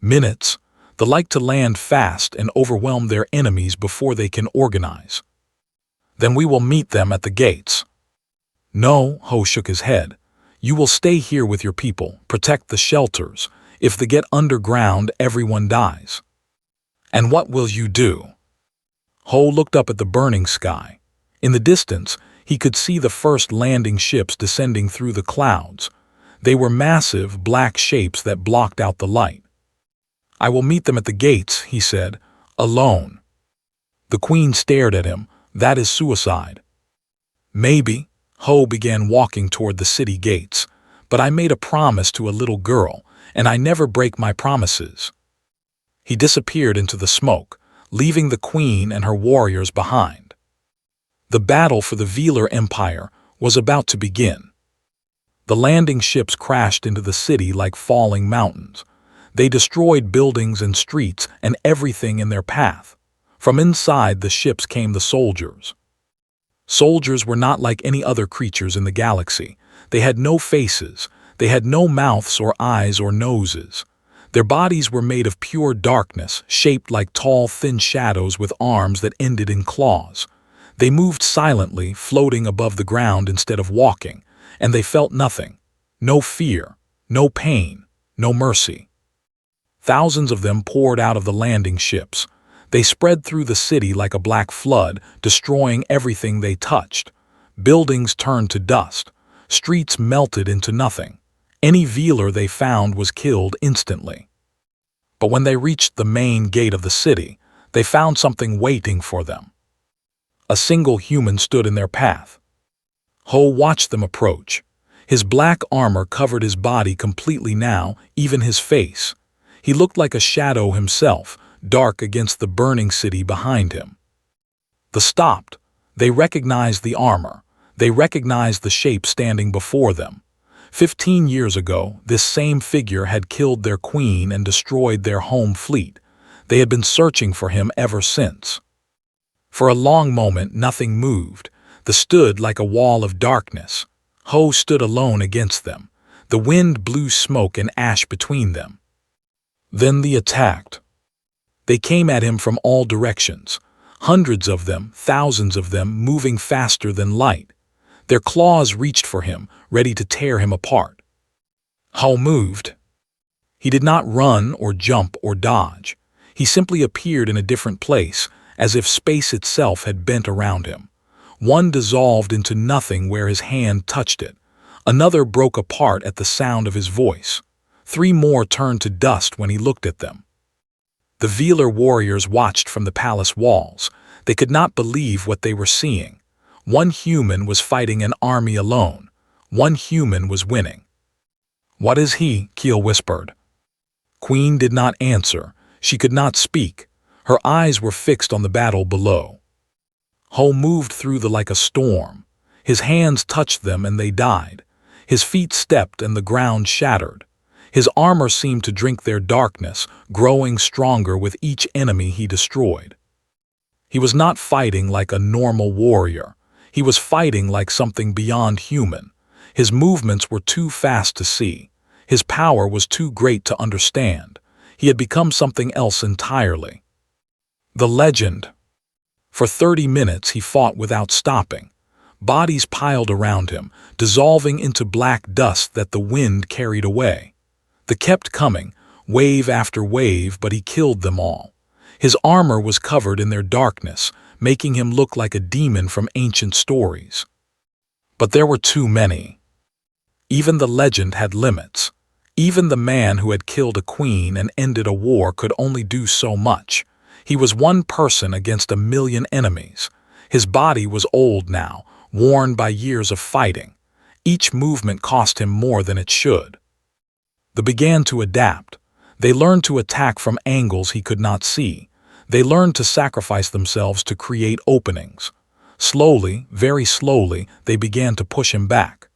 Speaker 1: "Minutes. They like to land fast and overwhelm their enemies before they can organize." "Then we will meet them at the gates." "No," Ho shook his head. "You will stay here with your people, protect the shelters. If they get underground, everyone dies." "And what will you do?" Ho looked up at the burning sky. In the distance, he could see the first landing ships descending through the clouds. They were massive, black shapes that blocked out the light. "I will meet them at the gates," he said, "alone." The queen stared at him. "That is suicide." "Maybe." Ho began walking toward the city gates. "But I made a promise to a little girl, and I never break my promises." He disappeared into the smoke, leaving the queen and her warriors behind. The battle for the Velar Empire was about to begin. The landing ships crashed into the city like falling mountains. They destroyed buildings and streets and everything in their path. From inside the ships came the soldiers. Soldiers were not like any other creatures in the galaxy. They had no faces. They had no mouths or eyes or noses. Their bodies were made of pure darkness, shaped like tall, thin shadows with arms that ended in claws. They moved silently, floating above the ground instead of walking, and they felt nothing. No fear, no pain, no mercy. Thousands of them poured out of the landing ships. They spread through the city like a black flood, destroying everything they touched. Buildings turned to dust. Streets melted into nothing. Any Velar they found was killed instantly. But when they reached the main gate of the city, they found something waiting for them. A single human stood in their path. Ho watched them approach. His black armor covered his body completely now, even his face. He looked like a shadow himself, dark against the burning city behind him. They stopped. They recognized the armor. They recognized the shape standing before them. 15 years ago, this same figure had killed their queen and destroyed their home fleet. They had been searching for him ever since. For a long moment, nothing moved. They stood like a wall of darkness. Ho stood alone against them. The wind blew smoke and ash between them. Then they attacked. They came at him from all directions. Hundreds of them, thousands of them, moving faster than light. Their claws reached for him, ready to tear him apart. Ho moved. He did not run or jump or dodge. He simply appeared in a different place, as if space itself had bent around him. One dissolved into nothing where his hand touched it. Another broke apart at the sound of his voice. 3 more turned to dust when he looked at them. The Velar warriors watched from the palace walls. They could not believe what they were seeing. One human was fighting an army alone. One human was winning. "What is he?" Keel whispered. Queen did not answer. She could not speak. Her eyes were fixed on the battle below. Ho moved through them like a storm. His hands touched them and they died. His feet stepped and the ground shattered. His armor seemed to drink their darkness, growing stronger with each enemy he destroyed. He was not fighting like a normal warrior. He was fighting like something beyond human. His movements were too fast to see. His power was too great to understand. He had become something else entirely. The legend. For 30 minutes he fought without stopping. Bodies piled around him, dissolving into black dust that the wind carried away. They kept coming, wave after wave, but he killed them all. His armor was covered in their darkness, making him look like a demon from ancient stories. But there were too many. Even the legend had limits. Even the man who had killed a queen and ended a war could only do so much. He was one person against 1,000,000 enemies. His body was old now, worn by years of fighting. Each movement cost him more than it should. They began to adapt. They learned to attack from angles he could not see. They learned to sacrifice themselves to create openings. Slowly, very slowly, they began to push him back.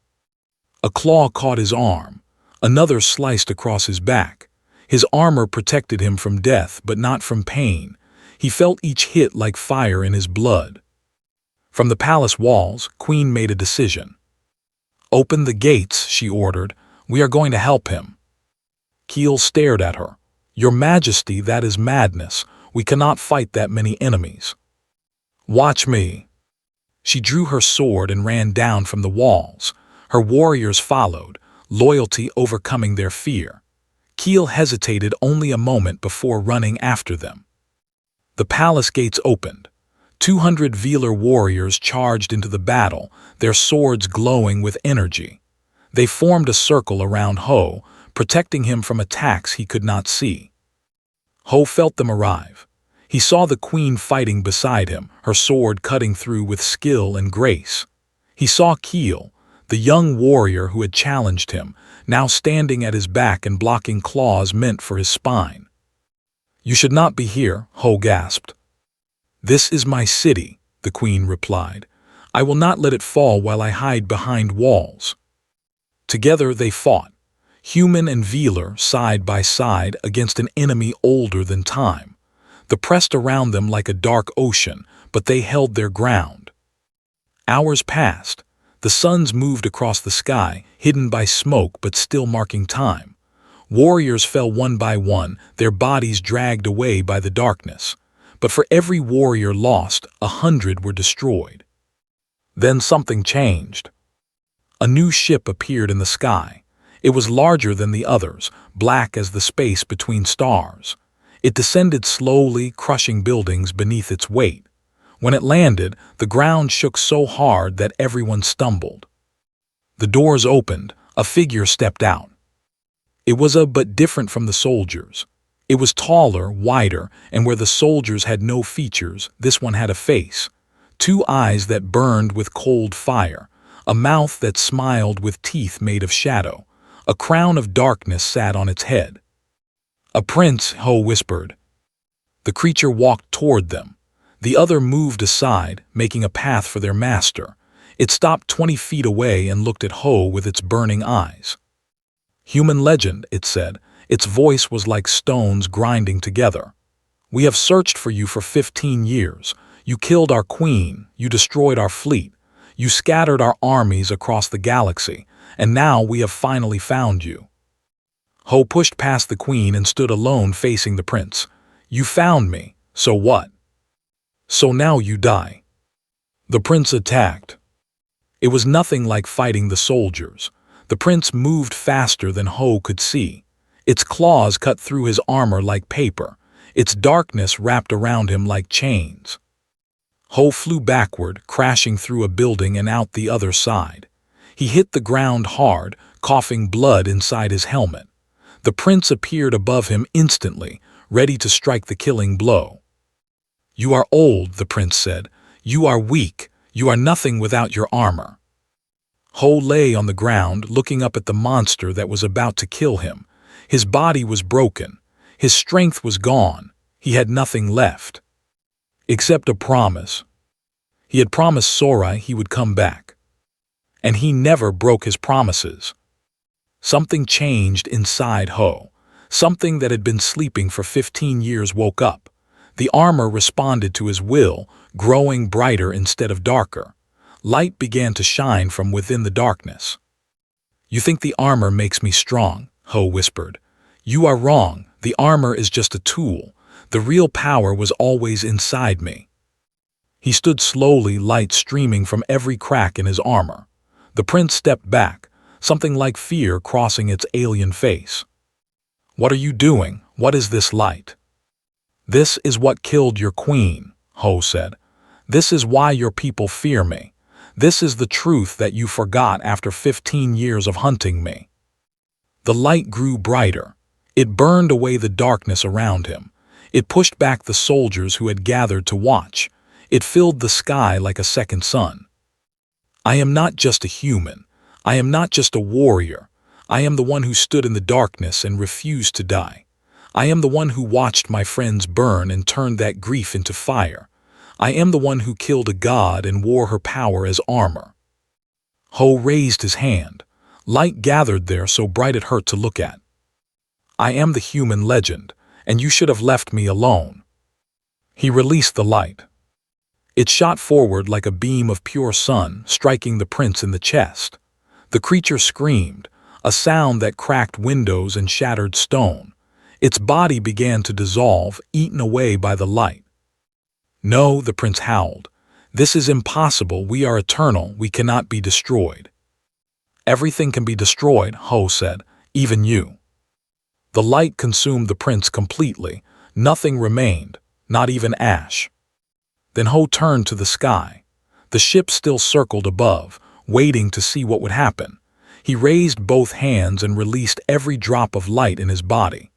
Speaker 1: A claw caught his arm. Another sliced across his back. His armor protected him from death, but not from pain. He felt each hit like fire in his blood. From the palace walls, Queen made a decision. "Open the gates," she ordered. "We are going to help him." Keel stared at her. "Your Majesty, that is madness. We cannot fight that many enemies." "Watch me." She drew her sword and ran down from the walls. Her warriors followed, loyalty overcoming their fear. Keel hesitated only a moment before running after them. The palace gates opened. 200 Velar warriors charged into the battle, their swords glowing with energy. They formed a circle around Ho, protecting him from attacks he could not see. Ho felt them arrive. He saw the queen fighting beside him, her sword cutting through with skill and grace. He saw Keel, the young warrior who had challenged him, now standing at his back and blocking claws meant for his spine. "You should not be here," Ho gasped. "This is my city," the queen replied. "I will not let it fall while I hide behind walls." Together they fought, human and Velar side by side against an enemy older than time. They pressed around them like a dark ocean, but they held their ground. Hours passed. The suns moved across the sky, hidden by smoke but still marking time. Warriors fell one by one, their bodies dragged away by the darkness. But for every warrior lost, 100 were destroyed. Then something changed. A new ship appeared in the sky. It was larger than the others, black as the space between stars. It descended slowly, crushing buildings beneath its weight. When it landed, the ground shook so hard that everyone stumbled. The doors opened. A figure stepped out. It was but different from the soldiers. It was taller, wider, and where the soldiers had no features, this one had a face. 2 eyes that burned with cold fire, a mouth that smiled with teeth made of shadow. A crown of darkness sat on its head. "A prince," Ho whispered. The creature walked toward them. The other moved aside, making a path for their master. It stopped 20 feet away and looked at Ho with its burning eyes. "Human legend," it said. Its voice was like stones grinding together. "We have searched for you for 15 years. You killed our queen. You destroyed our fleet. You scattered our armies across the galaxy. And now we have finally found you." Ho pushed past the queen and stood alone facing the prince. "You found me. So what? So now you die." The prince attacked. It was nothing like fighting the soldiers. The prince moved faster than Ho could see. Its claws cut through his armor like paper. Its darkness wrapped around him like chains. Ho flew backward, crashing through a building and out the other side. He hit the ground hard, coughing blood inside his helmet. The prince appeared above him instantly, ready to strike the killing blow. "You are old," the prince said. "You are weak. You are nothing without your armor." Ho lay on the ground, looking up at the monster that was about to kill him. His body was broken. His strength was gone. He had nothing left. Except a promise. He had promised Sora he would come back. And he never broke his promises. Something changed inside Ho. Something that had been sleeping for 15 years woke up. The armor responded to his will, growing brighter instead of darker. Light began to shine from within the darkness. "You think the armor makes me strong," Ho whispered. "You are wrong. The armor is just a tool. The real power was always inside me." He stood slowly, light streaming from every crack in his armor. The prince stepped back, something like fear crossing its alien face. "What are you doing? What is this light?" "This is what killed your queen," Ho said. "This is why your people fear me. This is the truth that you forgot after 15 years of hunting me." The light grew brighter. It burned away the darkness around him. It pushed back the soldiers who had gathered to watch. It filled the sky like a second sun. "I am not just a human. I am not just a warrior. I am the one who stood in the darkness and refused to die. I am the one who watched my friends burn and turned that grief into fire. I am the one who killed a god and wore her power as armor." Ho raised his hand. Light gathered there so bright it hurt to look at. "I am the human legend, and you should have left me alone." He released the light. It shot forward like a beam of pure sun, striking the prince in the chest. The creature screamed, a sound that cracked windows and shattered stone. Its body began to dissolve, eaten away by the light. "No," the prince howled. "This is impossible. We are eternal. We cannot be destroyed." "Everything can be destroyed," Ho said, "even you." The light consumed the prince completely. Nothing remained, not even ash. Then Ho turned to the sky. The ship still circled above, waiting to see what would happen. He raised both hands and released every drop of light in his body.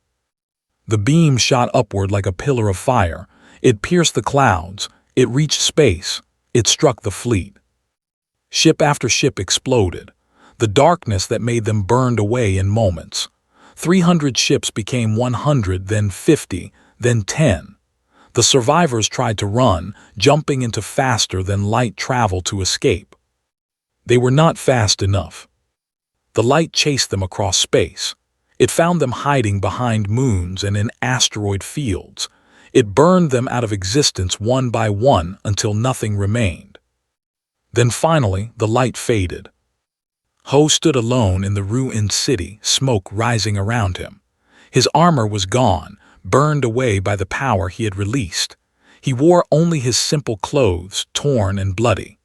Speaker 1: The beam shot upward like a pillar of fire. It pierced the clouds. It reached space. It struck the fleet. Ship after ship exploded. The darkness that made them burned away in moments. 300 ships became 100, then 50, then 10. The survivors tried to run, jumping into faster than light travel to escape. They were not fast enough. The light chased them across space. It found them hiding behind moons and in asteroid fields. It burned them out of existence one by one until nothing remained. Then finally, the light faded. Ho stood alone in the ruined city, smoke rising around him. His armor was gone, burned away by the power he had released. He wore only his simple clothes, torn and bloody.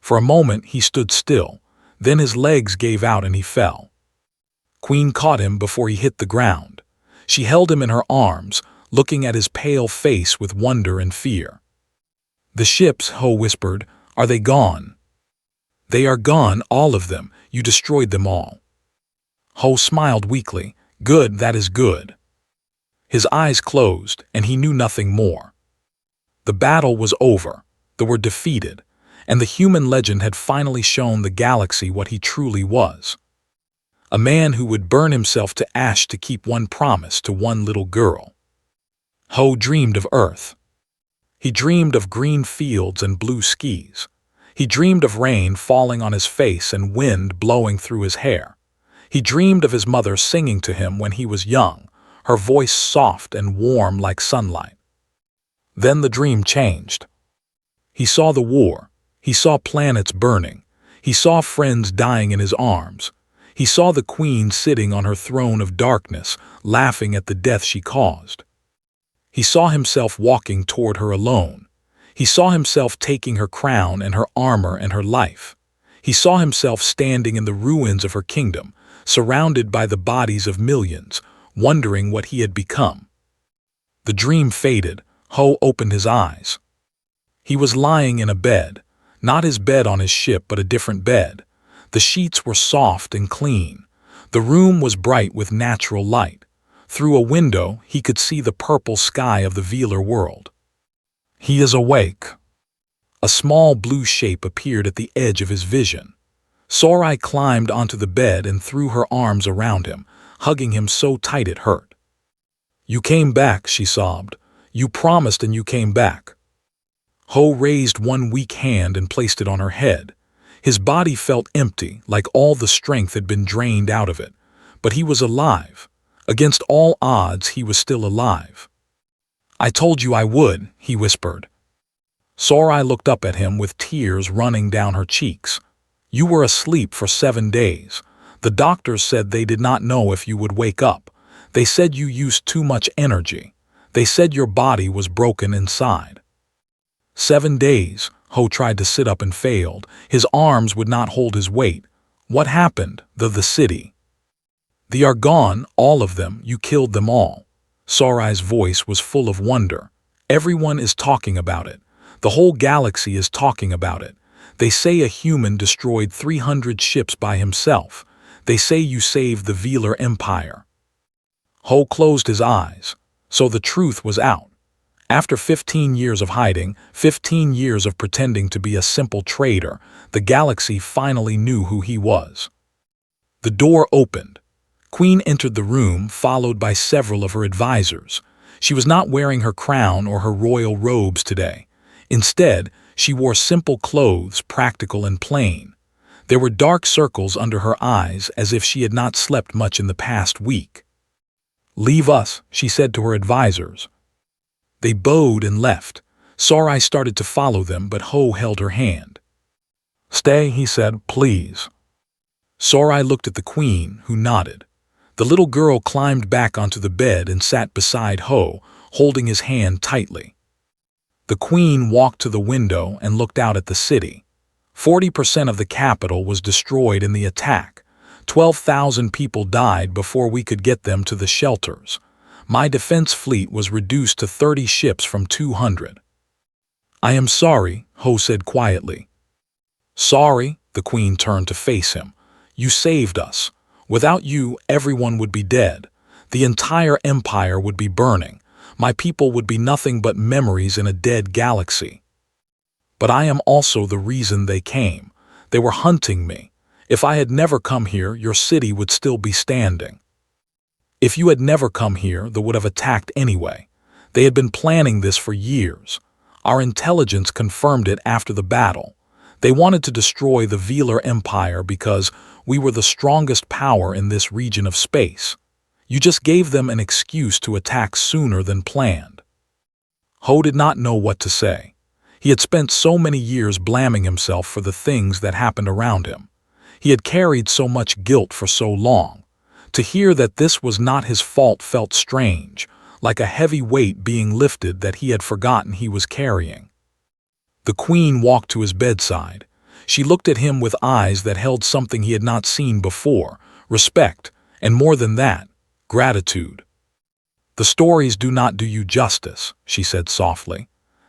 Speaker 1: For a moment he stood still, then his legs gave out and he fell. Queen caught him before he hit the ground. She held him in her arms, looking at his pale face with wonder and fear. "The ships," Ho whispered, "are they gone?" "They are gone, all of them. You destroyed them all." Ho smiled weakly. "Good, that is good." His eyes closed, and he knew nothing more. The battle was over. They were defeated, and the human legend had finally shown the galaxy what he truly was. A man who would burn himself to ash to keep one promise to one little girl. Ho dreamed of Earth. He dreamed of green fields and blue skies. He dreamed of rain falling on his face and wind blowing through his hair. He dreamed of his mother singing to him when he was young, her voice soft and warm like sunlight. Then the dream changed. He saw the war. He saw planets burning. He saw friends dying in his arms. He saw the queen sitting on her throne of darkness, laughing at the death she caused. He saw himself walking toward her alone. He saw himself taking her crown and her armor and her life. He saw himself standing in the ruins of her kingdom, surrounded by the bodies of millions, wondering what he had become. The dream faded. Ho opened his eyes. He was lying in a bed, not his bed on his ship, but a different bed. The sheets were soft and clean. The room was bright with natural light. Through a window, he could see the purple sky of the Velar world. He is awake. A small blue shape appeared at the edge of his vision. Sarai climbed onto the bed and threw her arms around him, hugging him so tight it hurt. "You came back," she sobbed. "You promised and you came back." Ho raised one weak hand and placed it on her head. His body felt empty, like all the strength had been drained out of it. But he was alive. Against all odds, he was still alive. "I told you I would," he whispered. Sarai looked up at him with tears running down her cheeks. "You were asleep for 7 days. The doctors said they did not know if you would wake up. They said you used too much energy. They said your body was broken inside." 7 days. Ho tried to sit up and failed. His arms would not hold his weight. "What happened? The city?" "They are gone, all of them. You killed them all." Sarai's voice was full of wonder. "Everyone is talking about it. The whole galaxy is talking about it. They say a human destroyed 300 ships by himself. They say you saved the Velar Empire." Ho closed his eyes. So the truth was out. After 15 years of hiding, 15 years of pretending to be a simple trader, the galaxy finally knew who he was. The door opened. Queen entered the room, followed by several of her advisors. She was not wearing her crown or her royal robes today. Instead, she wore simple clothes, practical and plain. There were dark circles under her eyes, as if she had not slept much in the past week. "Leave us," she said to her advisors. They bowed and left. Sarai started to follow them, but Ho held her hand. "Stay," he said, "please." Sarai looked at the queen, who nodded. The little girl climbed back onto the bed and sat beside Ho, holding his hand tightly. The queen walked to the window and looked out at the city. 40% of the capital was destroyed in the attack. 12,000 people died before we could get them to the shelters. My defense fleet was reduced to 30 ships from 200. "I am sorry," Ho said quietly. "Sorry?" The queen turned to face him. "You saved us. Without you, everyone would be dead. The entire empire would be burning. My people would be nothing but memories in a dead galaxy. But I am also the reason they came. They were hunting me. If I had never come here, your city would still be standing. If you had never come here, they would have attacked anyway. They had been planning this for years. Our intelligence confirmed it after the battle. They wanted to destroy the Velar Empire because we were the strongest power in this region of space. You just gave them an excuse to attack sooner than planned." Ho did not know what to say. He had spent so many years blaming himself for the things that happened around him. He had carried so much guilt for so long. To hear that this was not his fault felt strange, like a heavy weight being lifted that he had forgotten he was carrying. The queen walked to his bedside. She looked at him with eyes that held something he had not seen before, respect, and more than that, gratitude. "The stories do not do you justice," she said softly.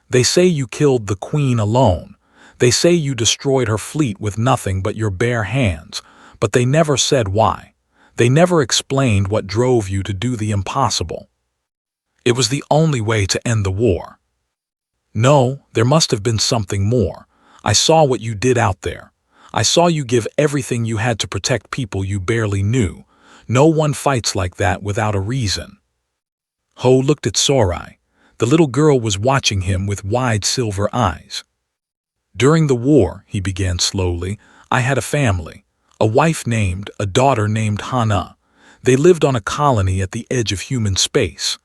Speaker 1: "They say you killed the queen alone. They say you destroyed her fleet with nothing but your bare hands, but they never said why. They never explained what drove you to do the impossible. It was the only way to end the war. No, there must have been something more. I saw what you did out there. I saw you give everything you had to protect people you barely knew. No one fights like that without a reason." Ho looked at Sarai. The little girl was watching him with wide silver eyes. "During the war," he began slowly, "I had a family. A wife named, a daughter named Hana. They lived on a colony at the edge of human space.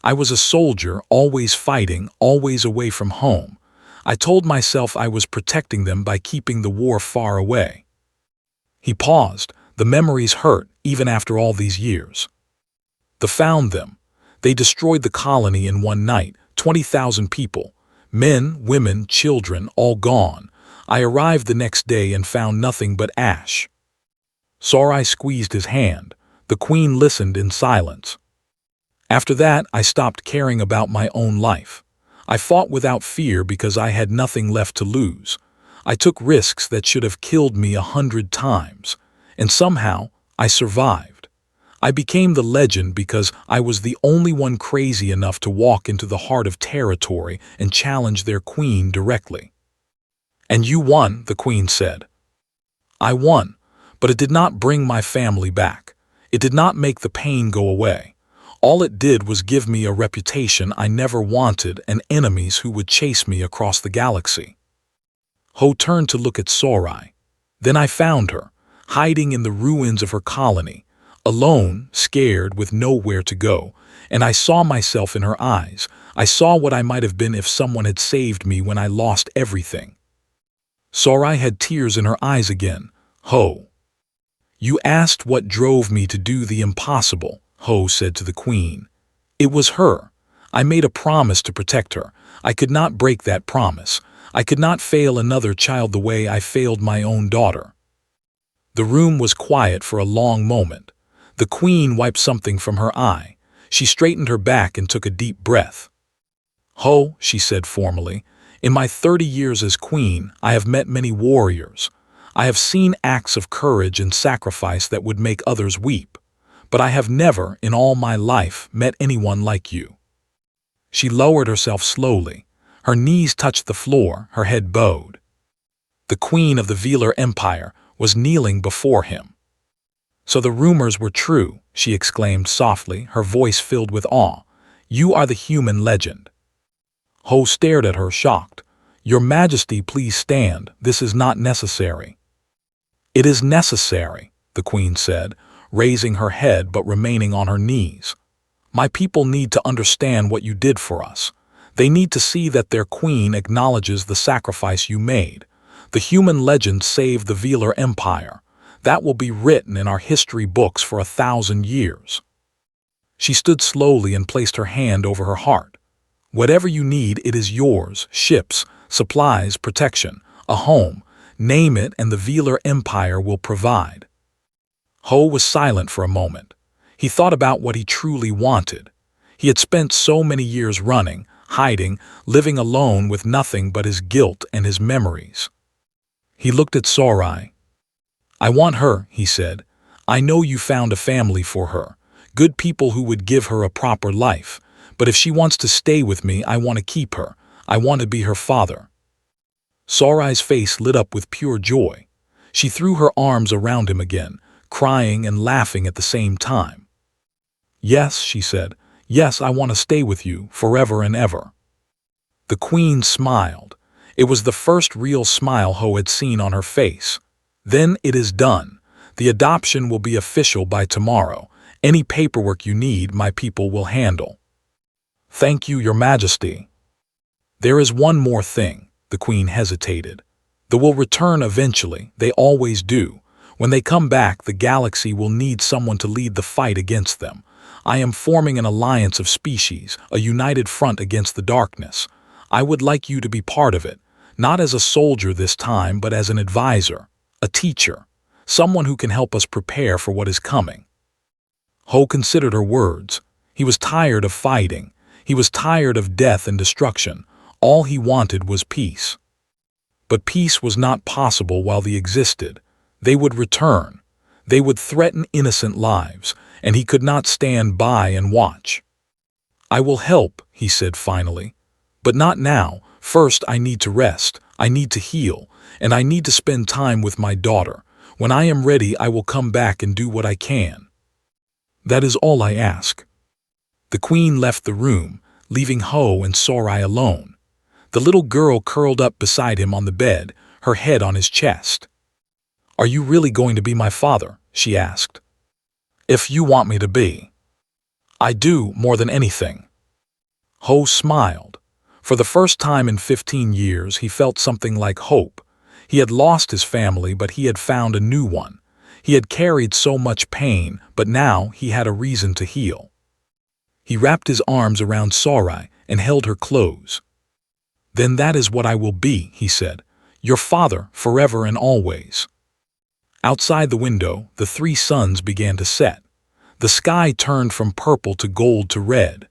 Speaker 1: I was a soldier, always fighting, always away from home. I told myself I was protecting them by keeping the war far away." He paused. The memories hurt, even after all these years. "They found them. They destroyed the colony in one night, 20,000 people. Men, women, children, all gone. I arrived the next day and found nothing but ash. Sarai squeezed his hand. The queen listened in silence. After that, I stopped caring about my own life. I fought without fear because I had nothing left to lose. I took risks that should have killed me 100 times. And somehow, I survived. I became the legend because I was the only one crazy enough to walk into the heart of territory and challenge their queen directly. "And you won," the queen said. "I won, but it did not bring my family back. It did not make the pain go away. All it did was give me a reputation I never wanted and enemies who would chase me across the galaxy." Ho turned to look at Sarai. "Then I found her, hiding in the ruins of her colony, alone, scared, with nowhere to go, and I saw myself in her eyes. I saw what I might have been if someone had saved me when I lost everything." Sarai had tears in her eyes again. "Ho. You asked what drove me to do the impossible," Ho said to the queen. "It was her. I made a promise to protect her. I could not break that promise. I could not fail another child the way I failed my own daughter." The room was quiet for a long moment. The queen wiped something from her eye. She straightened her back and took a deep breath. "Ho," she said formally, "in my 30 years as queen, I have met many warriors. I have seen acts of courage and sacrifice that would make others weep. But I have never, in all my life, met anyone like you." She lowered herself slowly. Her knees touched the floor, her head bowed. The queen of the Velar Empire was kneeling before him. "So the rumors were true," she exclaimed softly, her voice filled with awe. "You are the human legend." Ho stared at her, shocked. "Your Majesty, please stand. This is not necessary." "It is necessary," the queen said, raising her head but remaining on her knees. "My people need to understand what you did for us. They need to see that their queen acknowledges the sacrifice you made. The human legend saved the Velar Empire. That will be written in our history books for 1,000 years." She stood slowly and placed her hand over her heart. "Whatever you need, it is yours. Ships, supplies, protection, a home. Name it and the Velar Empire will provide." Ho was silent for a moment. He thought about what he truly wanted. He had spent so many years running, hiding, living alone with nothing but his guilt and his memories. He looked at Sarai. "I want her," he said. "I know you found a family for her, good people who would give her a proper life. But if she wants to stay with me, I want to keep her. I want to be her father." Sarai's face lit up with pure joy. She threw her arms around him again, crying and laughing at the same time. "Yes," she said. "Yes, I want to stay with you, forever and ever." The queen smiled. It was the first real smile Ho had seen on her face. "Then it is done. The adoption will be official by tomorrow. Any paperwork you need, my people will handle." "Thank you, Your Majesty." "There is one more thing," the queen hesitated. "They will return eventually, they always do. When they come back, the galaxy will need someone to lead the fight against them. I am forming an alliance of species, a united front against the darkness. I would like you to be part of it, not as a soldier this time, but as an advisor, a teacher, someone who can help us prepare for what is coming." Ho considered her words. He was tired of fighting. He was tired of death and destruction. All he wanted was peace. But peace was not possible while they existed. They would return. They would threaten innocent lives, and he could not stand by and watch. "I will help," he said finally. "But not now. First, I need to rest. I need to heal. And I need to spend time with my daughter. When I am ready, I will come back and do what I can. That is all I ask." The queen left the room, leaving Ho and Sarai alone. The little girl curled up beside him on the bed, her head on his chest. "Are you really going to be my father?" she asked. "If you want me to be." "I do, more than anything." Ho smiled. For the first time in 15 years, he felt something like hope. He had lost his family, but he had found a new one. He had carried so much pain, but now he had a reason to heal. He wrapped his arms around Sarai and held her close. "Then that is what I will be," he said. Your father, forever and always. Outside the window, the three suns began to set. The sky turned from purple to gold to red.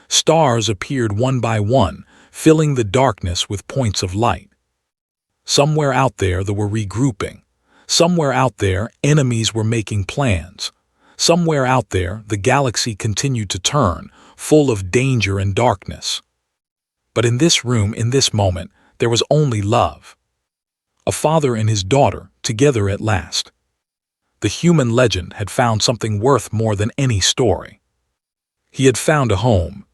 Speaker 1: Stars appeared one by one, filling the darkness with points of light. Somewhere out there they were regrouping. Somewhere out there, enemies were making plans. Somewhere out there, the galaxy continued to turn, full of danger and darkness. But in this room, in this moment, there was only love. A father and his daughter, together at last. The human legend had found something worth more than any story. He had found a home,